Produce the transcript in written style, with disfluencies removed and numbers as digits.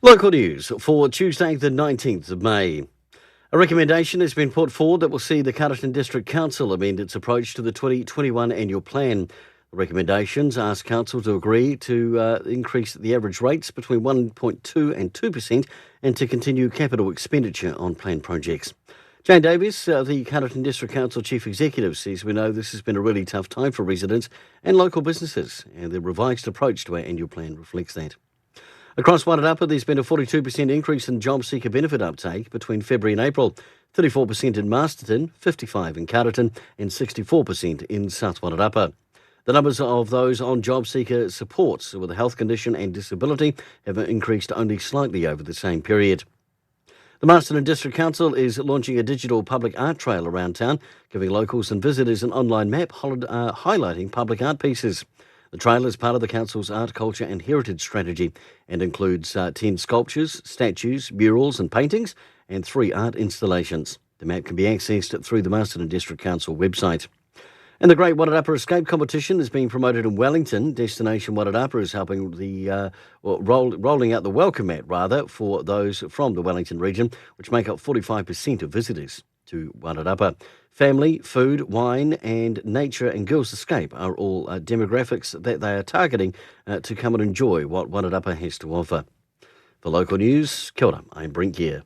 Local news for Tuesday, the 19th of May. A recommendation has been put forward that will see the Carterton District Council amend its approach to the 2021 annual plan. The recommendations ask Council to agree to increase the average rates between 1.2 and 2% and to continue capital expenditure on planned projects. Jane Davis, the Carterton District Council Chief Executive, says we know this has been a really tough time for residents and local businesses, and the revised approach to our annual plan reflects that. Across Wairarapa, there's been a 42% increase in job seeker benefit uptake between February and April. 34% in Masterton, 55% in Carterton, and 64% in South Wairarapa. The numbers of those on job seeker supports with a health condition and disability have increased only slightly over the same period. The Masterton District Council is launching a digital public art trail around town, giving locals and visitors an online map highlighting public art pieces. The trail is part of the Council's Art, Culture and Heritage Strategy and includes 10 sculptures, statues, murals and paintings and 3 art installations. The map can be accessed through the Masterton District Council website. And the Great Wairarapa Escape Competition is being promoted in Wellington. Destination Wairarapa is helping rolling out the welcome mat, for those from the Wellington region, which make up 45% of visitors to Wairarapa. Family, food, wine and nature and girls' escape are all demographics that they are targeting to come and enjoy what Wairarapa has to offer. For local news, kia ora, I'm Brent Gare.